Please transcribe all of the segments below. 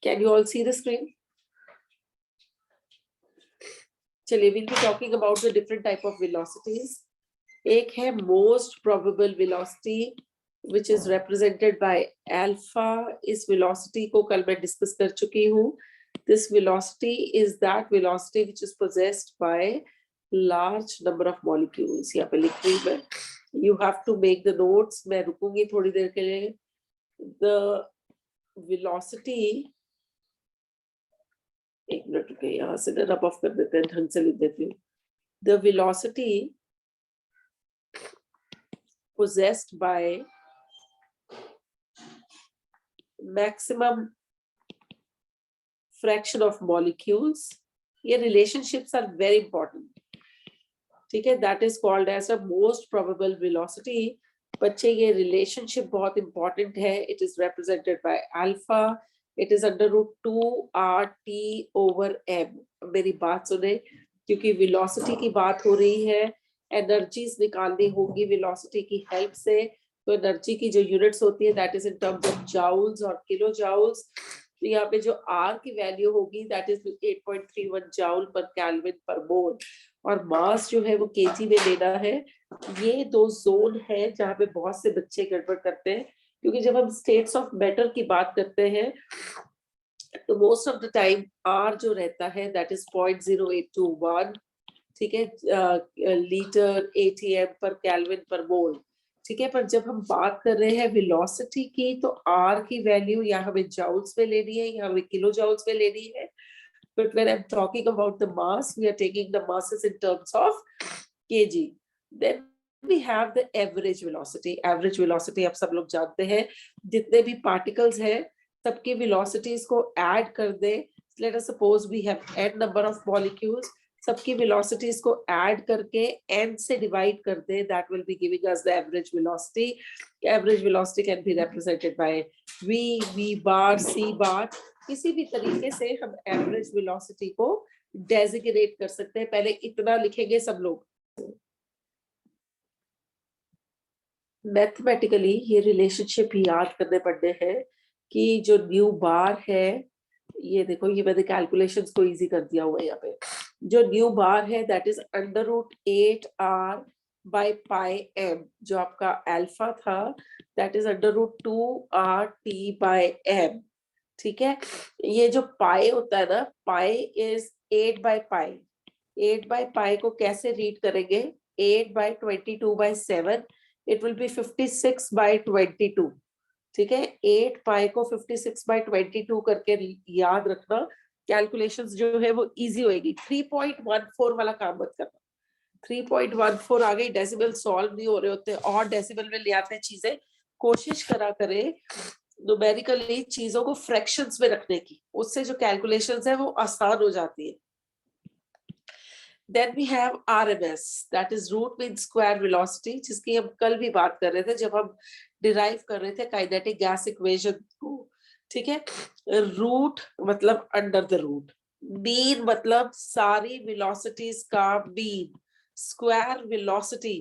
Can you all see the screen? चलिए, we'll be talking about the different type of velocities. एक है most probable velocity, which is represented by alpha. इस velocity को कल मैं discuss कर चुकी हूँ. This velocity is that velocity which is possessed by large number of molecules. यहाँ पे लिख रही मैं. You have to make the notes. मैं रुकूंगी थोड़ी देर के लिए. The velocity, एक मिनट रुके, यहाँ से रब ऑफ कर देते हैं, ढंग से लिख देती हूँ. The velocity possessed by maximum fraction of molecules, ये relationships are very important. ठीक है, that is called as a most probable velocity. बच्चे, ये relationship बहुत important है. It is represented by alpha. It is under root 2 RT over m. मेरी बात सुने, क्योंकि velocity की बात हो रही है, energies निकालनी होगी velocity की help से. तो energy की जो units होती है, that is in terms of joules और kilojoules. तो यहाँ पे जो R की वैल्यू होगी, that is 8.31 joule per Kelvin per mole. और मास जो है वो केजी में लेना है. ये दो जोन है जहाँ पे बहुत से बच्चे गड़बड़ करते हैं, क्योंकि जब हम स्टेट्स ऑफ मैटर की बात करते हैं तो most of the time R जो रहता है that is 0.0821, ठीक है, लीटर ATM पर केल्विन पर मोल. ठीक है, पर जब हम बात कर रहे हैं वेलोसिटी की, तो R की वैल्यू यहाँ हमें जाउल्स में लेनी है, यहाँ हमें किलो जाउल्स में लेनी है. But when I'm talking about the mass, we are taking the masses in terms of kg. Then we have the average velocity. Average velocity आप सब लोग जानते हैं, जितने भी particles हैं सबकी velocities को add कर दे. Let us suppose we have n number of molecules. सबकी velocities को add करके n से divide कर दे. That will be giving us the average velocity. Average velocity can be represented by v, v bar, c bar. किसी भी तरीके से हम एवरेज वेलोसिटी को डेजिग्नेट कर सकते हैं. पहले इतना लिखेंगे सब लोग. मैथमेटिकली ये रिलेशनशिप याद करने पड़ने हैं कि जो न्यू बार है, ये देखो, ये मैंने कैलकुलेशंस को इजी कर दिया हुआ है. यहाँ पे जो न्यू बार है that is under root 8r by pi m. जो आपका अल्फा था that is under root 2rt by m. ठीक है, ये जो पाई होता है ना, pi is 8 by pi. 8 by पाई को कैसे रीड करेंगे? 8 by 22 by 7. It will be 56 by 22. ठीक है, 8 पाई को 56 by 22 करके याद रखना. कैलकुलेशंस जो है वो इजी होएगी. 3.14 वाला काम मत करना. 3.14 आ गई, डेसिमल सॉल्व नहीं हो रहे होते और डेसिमल में ले आते हैं चीजें. कोशिश करा करें न्यूमेरिकली चीजों को फ्रैक्शंस में रखने की, उससे जो कैलकुलेशंस है वो आसान हो जाती है. Then we have RMS, that is root mean square velocity, जिसकी हम कल भी बात कर रहे थे जब हम डिराइव कर रहे थे काइनेटिक गैस इक्वेशन को. ठीक है, रूट मतलब अंडर द रूट, मीन मतलब सारी वेलोसिटीज का मीन, स्क्वायर वेलोसिटी,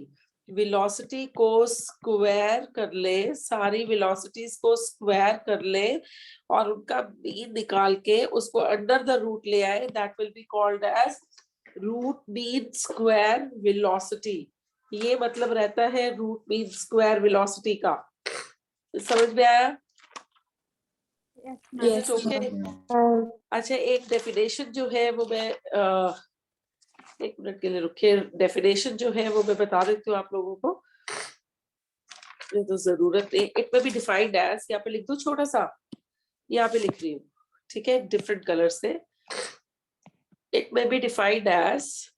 वेलोसिटी को स्क्वायर कर ले, सारी वेलोसिटीज को स्क्वायर कर ले और उनका मीन निकाल के उसको अंडर द रूट ले आए. That will be called as root mean square velocity. ये मतलब रहता है रूट मीन स्क्वायर वेलोसिटी का. समझ में आया? Yes. अच्छा, एक डेफिनेशन जो है वो मैं एक मिनट के लिए रुकिए. डेफिनेशन जो है वो मैं बता देती हूँ आप लोगों को, ये तो जरूरत है. इट में भी डिफाइंड एज, यहाँ पे लिख दो छोटा सा, यहाँ पे लिख रही हूँ. ठीक है, डिफरेंट कलर से. इट में भी defined as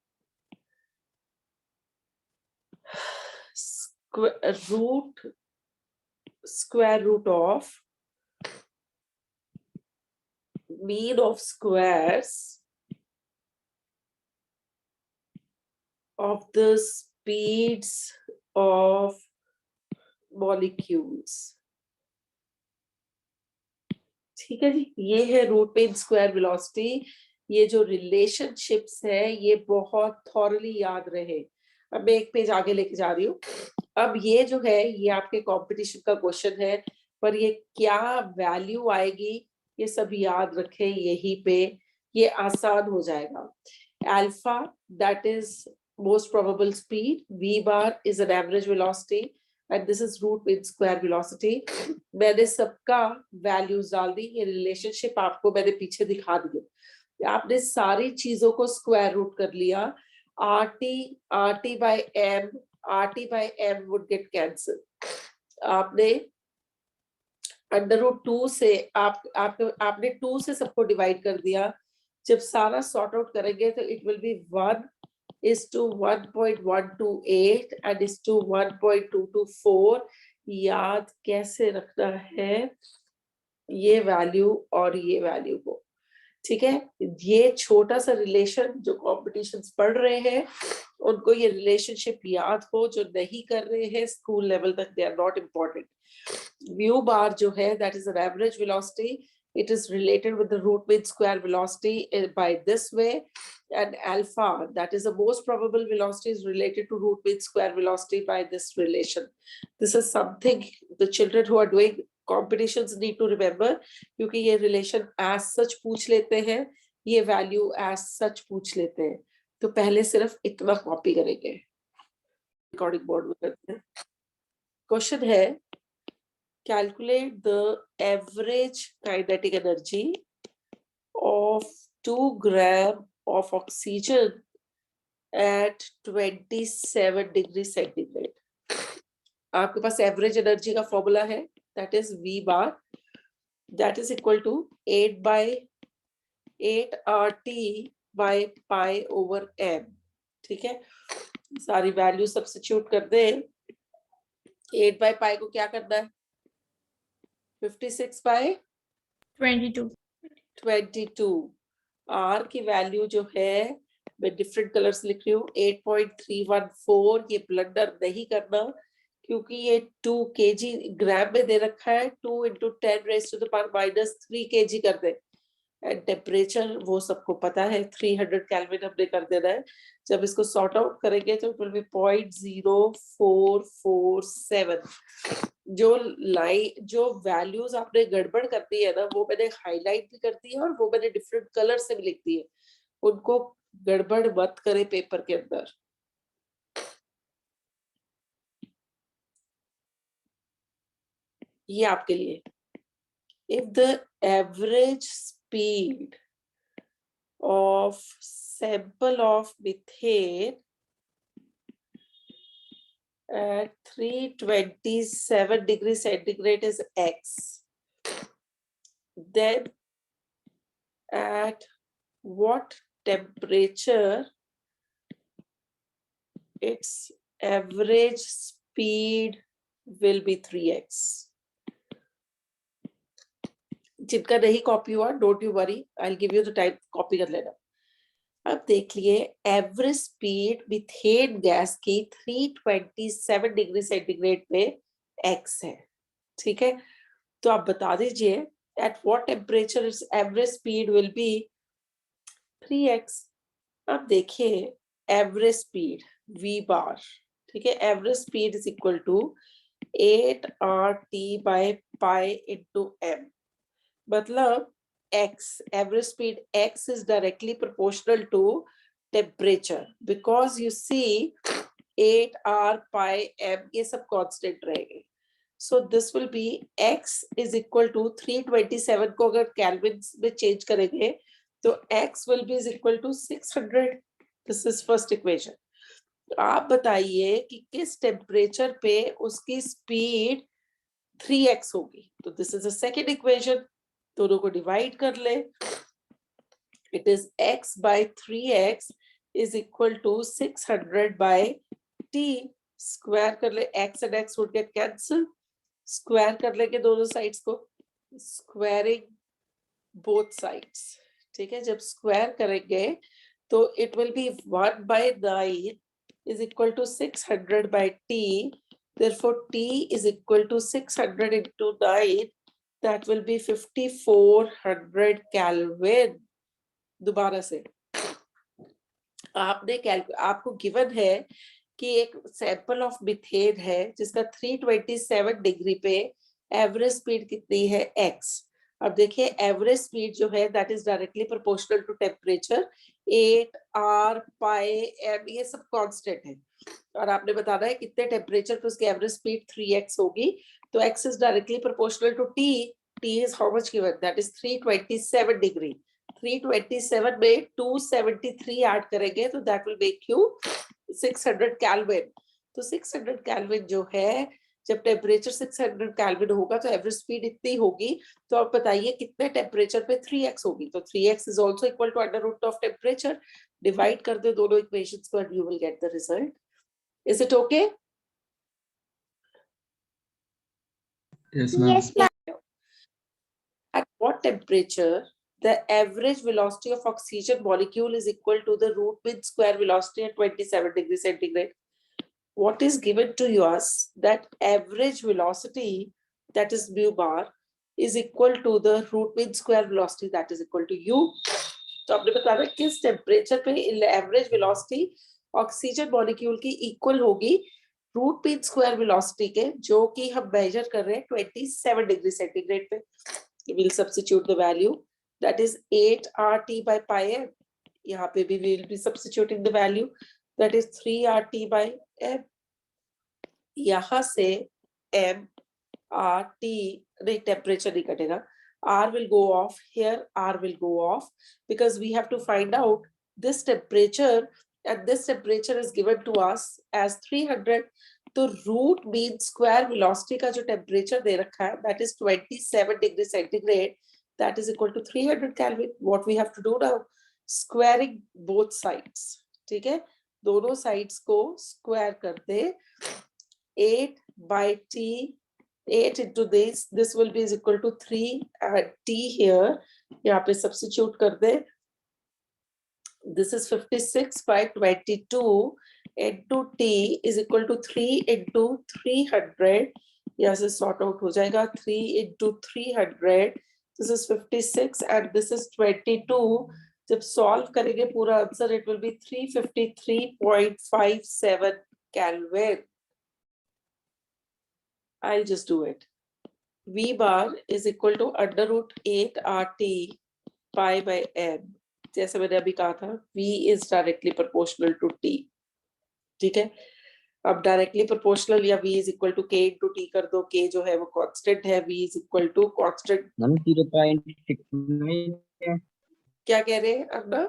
square root of mean of squares of the speeds of molecules. ठीक है जी, ये है रूट मीन स्क्वायर वेलोसिटी. ये जो रिलेशनशिप्स है ये बहुत थॉरली याद रहे. अब मैं एक पेज आगे लेके जा रही हूँ. अब ये जो है ये आपके कंपटीशन का क्वेश्चन है, पर ये क्या वैल्यू आएगी ये सब याद रखें यहीं पे, ये आसान हो जाएगा। Alpha that is most probable speed, v bar is an average velocity and this is root mean square velocity। मैंने सबका वैल्यूज डाल दी, ये रिलेशनशिप आपको मैंने पीछे दिखा दिए। आपने सारी चीजों को स्क्वायर रूट कर लिया, RT by m would get cancelled। आपने √2 से आपने 2 से सबको डिवाइड कर दिया। जब सारा सॉर्ट आउट करेंगे तो इट विल बी 1:1.128 and 1:224। याद कैसे रखना है ये वैल्यू और ये वैल्यू को, ठीक है। ये छोटा सा रिलेशन जो कॉम्पिटिशन्स पढ़ रहे हैं उनको ये रिलेशनशिप याद हो, जो नहीं कर रहे हैं स्कूल लेवल तक they are not important. Mu bar जो है that is an average velocity, it is related with the root mean square velocity by this way, and alpha that is the most probable velocity is related to root mean square velocity by this relation। This is something the children who are doing competitions need to remember, क्योंकि ये relation as such पूछ लेते हैं, ये value as such पूछ लेते हैं, तो पहले सिर्फ इतना कॉपी करेंगे। रिकॉर्डिंग बोर्ड में करते हैं। क्वेश्चन है calculate the average kinetic energy of 2 grams of oxygen at 27 degrees centigrade। आपके पास एवरेज एनर्जी का फॉर्मूला है that is V bar that is equal to 8/8 RT by pi over m। ठीक है, सारी वैल्यू सब्स्टिट्यूट कर दे। 8/pi को क्या करना है, 56/22। R की वैल्यू जो है मैं डिफरेंट कलर्स लिख रही हूँ, 8.314। ये ब्लंडर नहीं करना क्योंकि ये 2 kg ग्राम में दे रखा है, 2 × 10⁻³ kg कर दे। एंड टेम्परेचर वो सबको पता है 300 केल्विन हमने कर देना है। जब इसको सॉर्ट आउट करेंगे तो इट विल बी 0.0447। जो वैल्यूज आपने गड़बड़ कर दी है ना, वो मैंने हाईलाइट भी कर दी है और वो मैंने डिफरेंट कलर से भी लिख दी है, उनको गड़बड़ मत करे पेपर के अंदर। ये आपके लिए, if the average speed of sample of methane at 327 degrees centigrade is x, then at what temperature its average speed will be 3x। जिनका नहीं कॉपी हुआ don't you worry, I will give you the time, copy कर लेना। अब देख लिए average speed methane gas की 327 degree centigrade पे x है, ठीक है। तो आप बता दीजिए at what temperature its average speed will be 3x। अब देखिए एवरेज स्पीड v बार, ठीक है, average speed is equal to 8RT/pi into m। मतलब x average speed x is directly proportional to temperature because you see 8R/m ये सब constant रहेंगे। So this will be x is equal to 327 को अगर kelvin में change करेंगे तो x will be is equal to 600। This is first equation। आप बताइए कि किस टेम्परेचर पे उसकी स्पीड 3x होगी, तो this is a second equation. दोनों को डिवाइड कर ले, it is x/3x is equal to 600/t। Square कर ले, x and x would get cancel, square कर लेंगे दोनों साइड्स को, स्क्वायरिंग बोथ साइड्स, ठीक है। जब स्क्वायर करेंगे तो it will be 1/9 is equal to 600/t। Therefore t is equal to 600 into 9, that will be 5400 Kelvin। दोबारा से आपको गिवन है कि एक सैंपल ऑफ मीथेन है जिसका 327 डिग्री पे एवरेज स्पीड कितनी है x। अब देखिए एवरेज स्पीड जो है that is directly proportional to temperature, 8R pi m ये सब कांस्टेंट है, और आपने बताना है कितने टेम्परेचर पे उसकी एवरेज स्पीड 3x होगी, तो x is directly proportional to t, t is how much given, that is 327 degree, 327 में 273 ऐड करेंगे तो that will make you 600 kelvin. तो 600 केल्विन जो है, जब टेम्परेचर 600 केल्विन होगा तो एवरेज स्पीड इतनी होगी, तो आप बताइए कितने टेम्परेचर पे 3x होगी, तो 3x is also equal to under root of temperature, divide कर दो दोनों इक्वेशंस को and you will get the result. Is it okay? Yes, ma'am. Yes, ma'am. At what temperature the average velocity of oxygen molecule is equal to the root mean square velocity at 27 degrees centigrade? What is given to us that average velocity, that is mu bar, is equal to the root mean square velocity, that is equal to u. तो आपने बताना किस temperature पे average velocity oxygen molecule की equal होगी root mean square velocity के, जो कि हम मेजर कर रहे हैं 27 डिग्री सेंटीग्रेड पे। we'll substitute the value, that is 8RT by pi m, यहाँ पे भी we'll be substituting the value, that is 3RT by m, यहाँ से m RT नहीं, टेम्परेचर नहीं कटेगा, R will go off here, R will go off, because we have to find out this temperature, and this temperature is given to us as 300, तो root mean square velocity का जो temperature दे रखा है that is 27 degree centigrade, that is equal to 300 kelvin. What we have to do now, squaring both sides, ठीक है, दोनों sides को स्क्वायर कर दे, 8 by t, 8 into this will be is equal to 3 t here, यहाँ पे substitute कर दे, this is 56 by 22 into t is equal to 3 into 300, यहाँ से sort out हो जाएगा, 3 into 300, this is 56 and this is 22, जब solve करेंगे पूरा answer it will be 353.57 Kelvin. I'll just do it. V bar is equal to under root 8 RT pi by m, जैसे मैंने अभी कहा था V is directly proportional to T, ठीक है। अब डायरेक्टली प्रोपोर्शनल या V is equal to K into T कर दो, K जो है वो कांस्टेंट है, V is equal to constant. 0.6 में क्या कह रहे हैं अन्ना,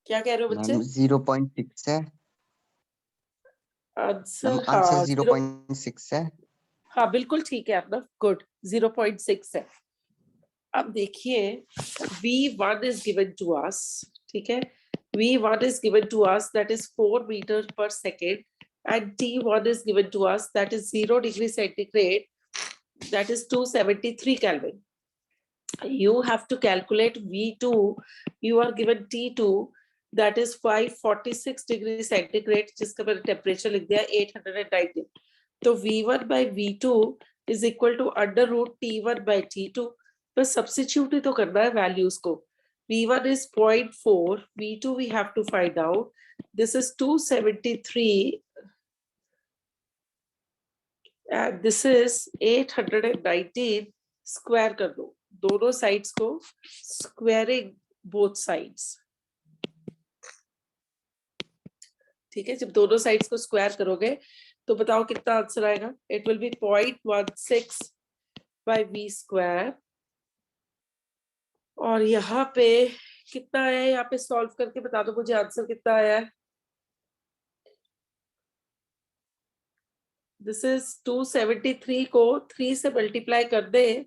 क्या कह रहे हो बच्चे? 0.6 है आंसर, आंसर 0.6 है। हाँ बिल्कुल ठीक है अपना, गुड, 0.6 है। अब देखिए V1 is given to us, ठीक है, V1 is given to us that is 4 meters per second, and T1 is given to us that is 0 degree centigrade, that is 273 Kelvin. You have to calculate V2, you are given T2 that is 546 degree centigrade, जिसका मैंने temperature लिख दिया 890, तो V1 by V2 is equal to under root T1 by T2, बस substitute ही तो करना है values को। V1 is 0.4, V2 we have to find out, this is 273 and this is 819, square कर दो दोनों साइड्स को, स्क्वायरिंग बोथ साइड्स, ठीक है, जब दोनों साइड्स को स्क्वायर करोगे तो बताओ कितना आंसर आएगा, it will be 0.16 by V square, और यहाँ पे कितना आया है, यहाँ पे सॉल्व करके बता दो मुझे आंसर कितना आया है। दिस इज 273 को 3 से मल्टीप्लाई कर दे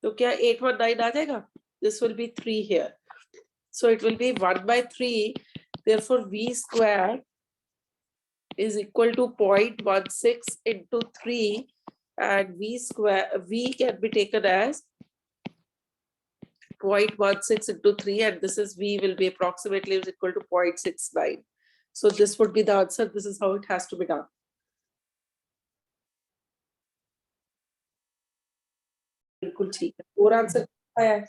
तो क्या 819 आ जाएगा, this will be 3 here, so it will be 1 by 3, therefore V square is equal to 0.16 into 3, and V can be taken as 0.16 into 3, and this is V will be approximately is equal to 0.69. So this would be the answer. This is how it has to be done. बिल्कुल ठीक है, 4 answer आया है,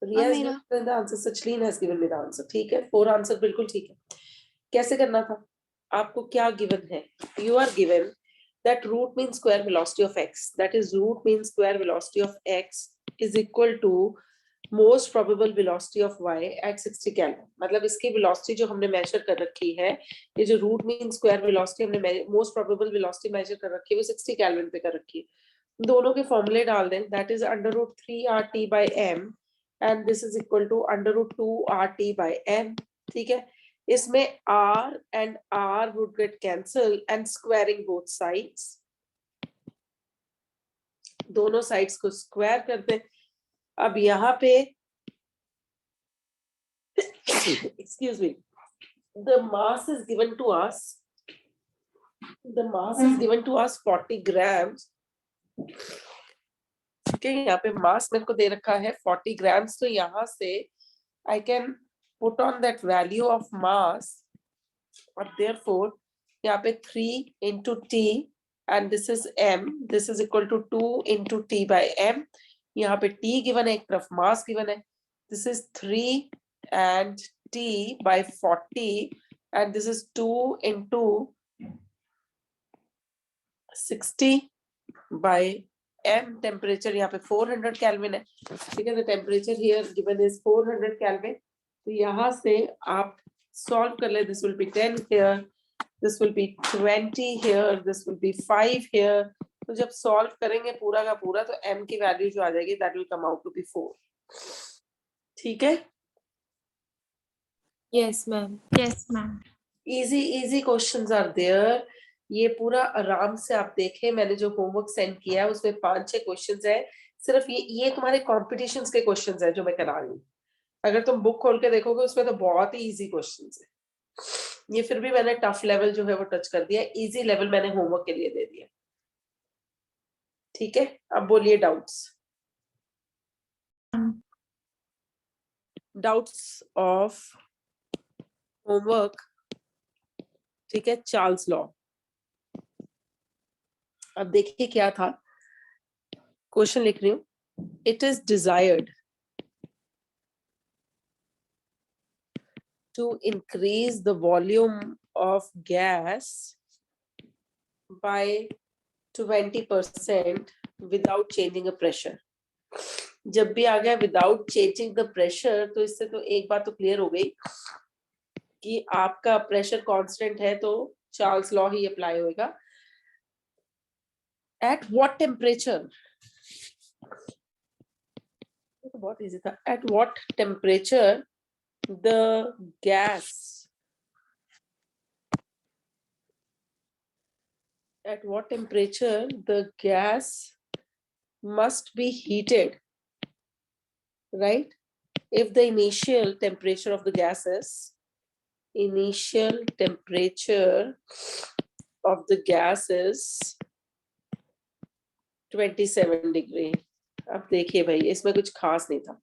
Riya has given the answer, Sachin has given me the answer, ठीक है, 4 answer बिल्कुल ठीक है। कैसे करना था, आपको क्या गिवन है, you are given that root mean square velocity of x, that is root mean square velocity of x is equal to most probable velocity of y at 60 Kelvin. मतलब इसकी velocity जो हमने measure कर रखी है, ये जो root mean square velocity हमने most probable velocity measure कर रखी है वो 60 Kelvin पे कर रखी है. दोनों के फॉर्मूले डाल दें, that is under root 3 RT by m and this is equal to under root 2 RT by m. ठीक है, इसमें r and r would get cancelled and squaring both sides. दोनों sides को square कर दें. अब यहाँ पे excuse me, the mass is given to us. The mass is given to us 40 grams. Okay, यहाँ पे mass मेरे को दे रखा है 40 grams. तो यहाँ से I can put on that value of mass. और therefore यहाँ पे 3 into t and this is m. This is equal to 2 into t by m. यहाँ पे t given है, एक तरफ mass given है. This is 3 and t by 40 and this is 2 into 60 by m. Temperature यहाँ पे 400 Kelvin है. ठीक है, the temperature here given is 400 Kelvin. तो यहाँ से आप solve कर ले. This will be 10 here, this will be 20 here, this will be 5 here. तो जब solve करेंगे पूरा का पूरा तो m की value जो आ जाएगी that will come out to be 4. ठीक है? Yes, ma'am. Yes, ma'am. Easy questions are there. ये पूरा आराम से आप देखें. मैंने जो होमवर्क सेंड किया है उसमें 5-6 क्वेश्चंस है. सिर्फ ये तुम्हारे कॉम्पिटिशन्स के क्वेश्चंस है जो मैं करा रही हूँ. अगर तुम बुक खोल के देखोगे उसमें तो बहुत ही इजी क्वेश्चंस है. ये फिर भी मैंने टफ लेवल जो है वो टच कर दिया. इजी लेवल मैंने होमवर्क के लिए दे दिया. ठीक है, अब बोलिए डाउट्स ऑफ होमवर्क. ठीक है, चार्ल्स लॉ. अब देखिए क्या था. क्वेश्चन लिख रही हूँ. It is desired to increase the volume of gas by 20% without changing the pressure. जब भी आ गया without changing the pressure तो इससे तो एक बात तो क्लियर हो गई कि आपका प्रेशर कांस्टेंट है तो चार्ल्स लॉ ही अप्लाई होगा. At what temperature? तो बहुत इजी था. At what temperature the gas, at what temperature the gas must be heated, right? If the initial temperature of the gas is 27 degree. अब देखिए भाई इसमें कुछ खास नहीं था.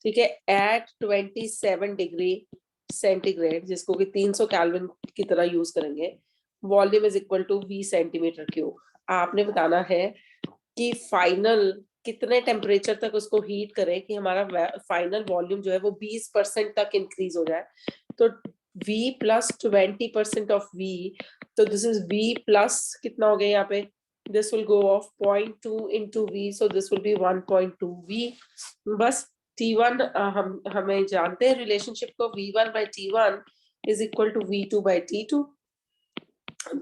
ठीक है, एट 27 डिग्री सेंटीग्रेड जिसको कि 300 केल्विन की तरह यूज करेंगे, volume is equal to v centimetre cube. आपने बताना है कि फाइनल कितने टेम्परेचर तक उसको हीट करें कि हमारा फाइनल वॉल्यूम जो है वो 20% तक इंक्रीज हो जाए. तो v प्लस 20% ऑफ v, तो दिस इज v प्लस कितना हो गया यहाँ पे, this will go of 0.2 into v, so this will be 1.2 v. बस T1 हमें जानते हैं रिलेशनशिप को. V1 by T1 is equal to V2 by T2.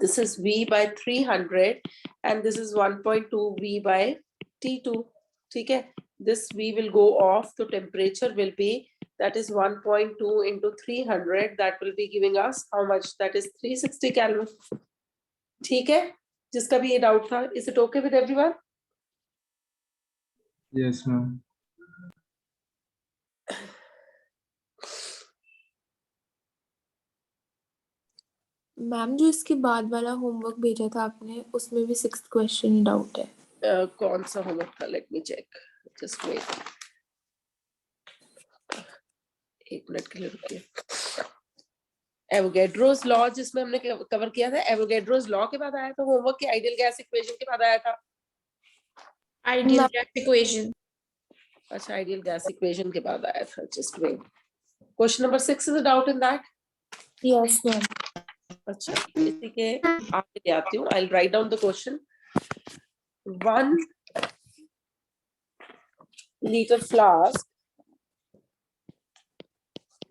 This is V by 300 and this is 1.2 V by T2. ठीक है, this V will go off, so temperature will be, that is 1.2 into 300, that will be giving us how much, that is 360 Kelvin. ठीक है, जिसका भी ये doubt था. Is it okay with everyone? Yes, ma'am. Ma'am जो इसके बाद वाला होमवर्क भेजा था आपने उसमें भी 6th क्वेश्चन ही डाउट है. कौन सा होमवर्क था? Let me check, just wait. एक मिनट के लिए रुकिए. एवोगैड्रोस लॉ जिसमें हमने कवर किया था, एवोगैड्रोस लॉ के बाद आया था होमवर्क के आइडियल गैस इक्वेशन के बाद आया था. Ideal gas equation. अच्छा, आइडियल गैस इक्वेशन के बाद आया था. Just wait. Question number 6 is a doubt in that. Yes, ma'am. अच्छा, इसी के आगे ले आती हूँ. I'll write down the question. 1 liter flask.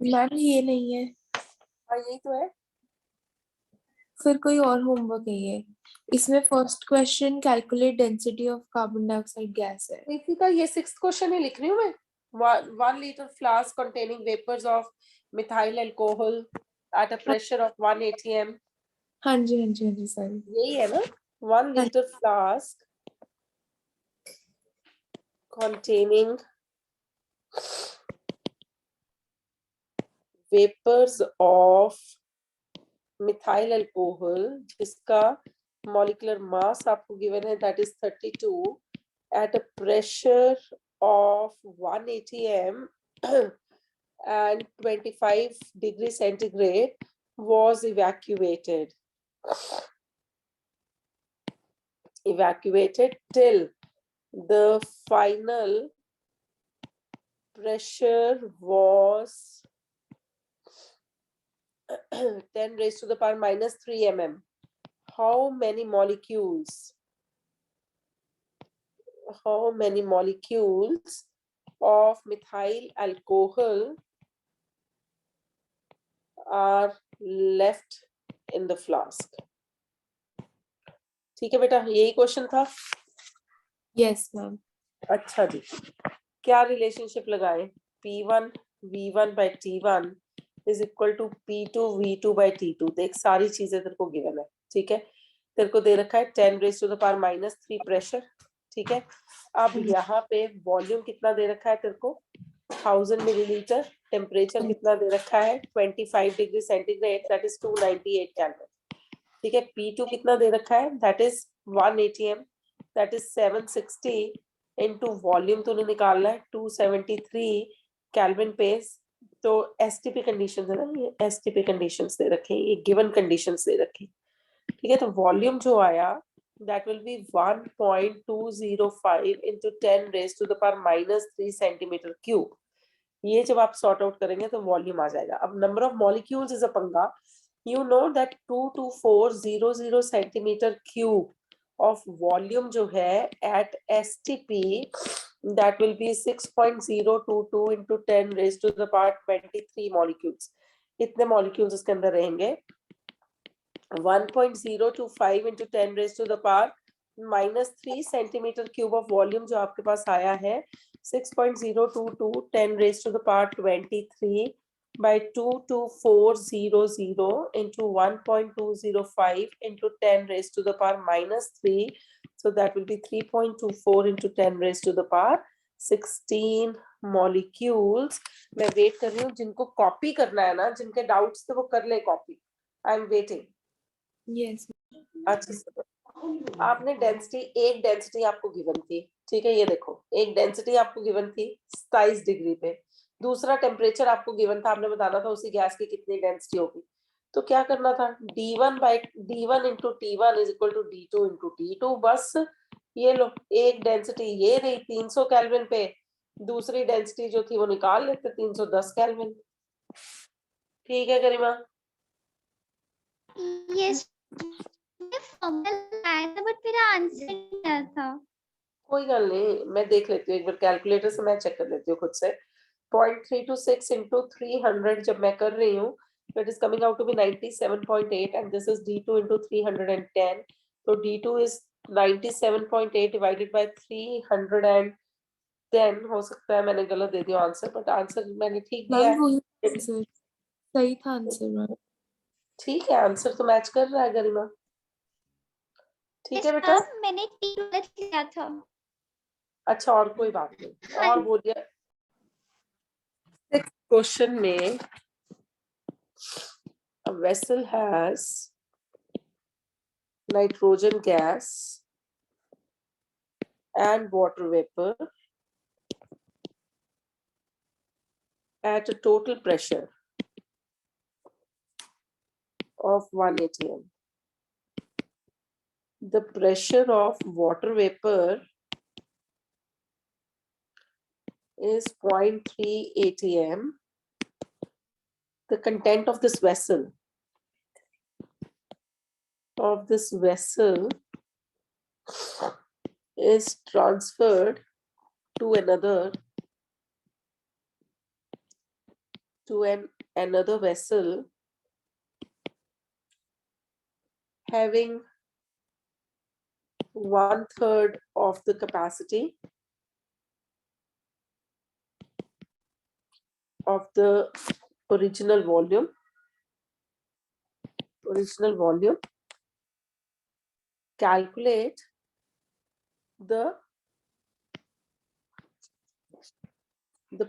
Ma'am ये नहीं है, हाँ यही तो है. फिर कोई और होमवर्क है ये. इसमें first question calculate density of carbon dioxide gas है. इसी का ये 6th क्वेश्चन ही लिख रही हूँ मैं. 1 liter flask containing vapors of methyl alcohol at a pressure of 1 atm. हाँ जी हाँ जी हाँ जी सॉरी. यही है ना. 1 liter flask containing vapors of methyl alcohol जिसका molecular mass आपको given है, that is 32 at a pressure of 1 atm and 25 degrees centigrade was evacuated till the final pressure was 10 raised to the power minus 3 mm. How many molecules of methyl alcohol are left in the flask? ठीक है बेटा, यही question था. Yes ma'am. अच्छा जी, क्या relationship लगाए? P1 V1 by T1 is equal to P2 V2 by T2. देख सारी चीजें तेरे को गिवन है. ठीक है, तेरे को दे रखा है 10 raised to the power minus 3 pressure. ठीक है, अब यहाँ पे वॉल्यूम कितना दे रखा है तेरे को? 1000 मिलीलीटर. टेम्परेचर कितना दे रखा है? 25 degree centigrade, that is 298 kelvin. ठीक है, P2 कितना दे रखा है? That is 1 atm, that is 760 into volume तूने निकालना है 273 केल्विन पे. तो एसटीपी कंडीशंस है ना, ये एसटीपी कंडीशंस दे रखे हैं, ये गिवन कंडीशंस दे रखे हैं. ठीक है, तो वॉल्यूम जो आया that will be 1.205 into 10 raised to the power minus 3 centimeter cube. ये जब आप सॉर्ट आउट करेंगे तो वॉल्यूम आ जाएगा. अब number of molecules is a पंगा. You know that 22400 centimeter cube of volume जो है at STP, that will be 6.022 into 10 raised to the power 23 molecules. इतने molecules इसके अंदर रहेंगे. 1.025 into 10 raised to the power minus 3 centimeter cube of volume जो आपके पास आया है 6.022 10 raised to the power 23 by 22400 into 1.205 into 10 raised to the power minus 3. So that will be 3.24 into 10 raised to the power 16 molecules. मैं wait कर रही हूँ, जिनको copy करना है ना, जिनके डाउट्स थे वो कर ले copy. I am waiting. Yes. अच्छा, आपने डेंसिटी, एक डेंसिटी आपको गिवन थी. ठीक है, ये देखो, एक डेंसिटी आपको गिवन थी 27 डिग्री पे. दूसरा टेम्परेचर आपको गिवन था, आपने बताना था उसी गैस की कितनी डेंसिटी होगी. तो क्या करना था? D1 into T1 is equal to D2 into T2. बस ये लो, एक डेंसिटी ये रही 300 केल्विन पे, दूसरी डेंसिटी जो थी वो निकाल लेते 310 केल्विन. ठीक है गरिमा? यस फॉर्मूला आया था बट मेरा आंसर नहीं आया था. कोई गल नहीं, मैं देख लेती हूँ एक बार कैलकुलेटर से, मैं चेक कर लेती हूँ खुद से. 0.326 into 300 जब मैं कर रही हूँ, तो it is coming out to be 97.8 and this is D2 into 310. तो D2 is 97.8 डिवाइडेड बाय 310. हो सकता है मैंने गलत दे दिया आंसर, बट आंसर मैंने ठीक दिया मैम है. वही आंसर सही था आंसर मैम. ठीक है, आंसर तो मैच कर रहा है गरिमा. ठीक है बेटा. मैंने T गलत किया था. अच्छा, और कोई बात नहीं, और बोलिए. क्वेश्चन में a vessel has nitrogen gas and water vapor at a total pressure of 1 atm. The pressure of water vapor is 0.3 atm. The content of this vessel of this vessel is transferred to another another vessel having 1/3 of the capacity of the original volume, calculate the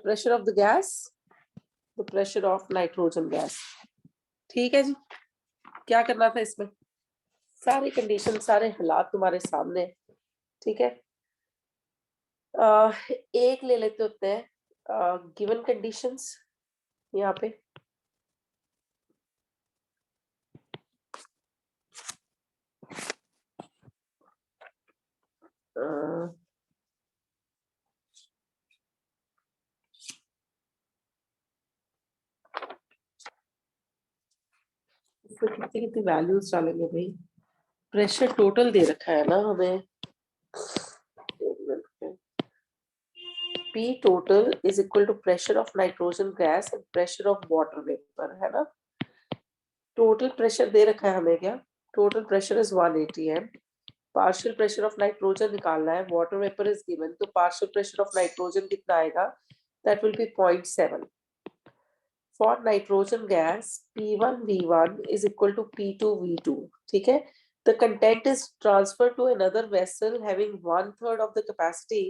pressure of the gas, the pressure of nitrogen gas. ठीक है जी, क्या करना था इसमें? सारी condition, सारे हालात तुम्हारे सामने हैं, ठीक है। एक ले लेते होते हैं गिवन कंडीशंस यहाँ पे। इसमें कितनी कितनी वैल्यूज डालेंगे भाई? प्रेशर टोटल दे रखा है ना हमें, P total is equal to pressure of nitrogen gas and pressure of water vapor, है ना। टोटल प्रेशर दे रखा है हमें, क्या total pressure is 180 m, partial pressure of nitrogen निकालना है, वाटर वेपर इज गिवन, तो पार्शियल प्रेशर ऑफ नाइट्रोजन कितना आएगा? That will B 0.7. For nitrogen gas P1 V1 is equal to P2 V2, ठीक है। The content is transferred to another vessel having 1/3 of the capacity,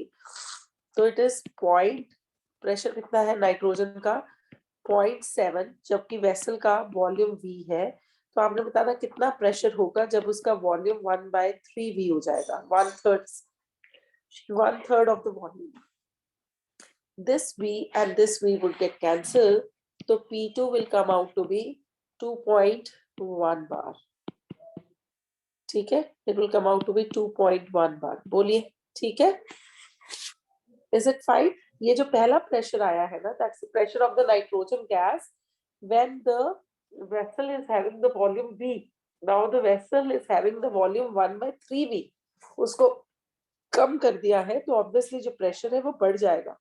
तो it is pressure कितना है nitrogen का? 0.7, जबकि vessel का वॉल्यूम V है, तो आपने बताना कितना प्रेशर होगा जब उसका वॉल्यूम 1/3V हो जाएगा, 1/3 of the volume. This V and this V would get cancelled, so P2 will come out to be 2.1 bar. ठीक है, it will come out to be 2.1 bar. बोलिए, ठीक है? Is it fine? ये जो पहला प्रेशर आया है ना, that's the pressure of the nitrogen gas when the vessel is having the volume V. Now the vessel is having the volume 1/3V. उसको कम कर दिया है, तो obviously जो प्रेशर है वो बढ़ जाएगा।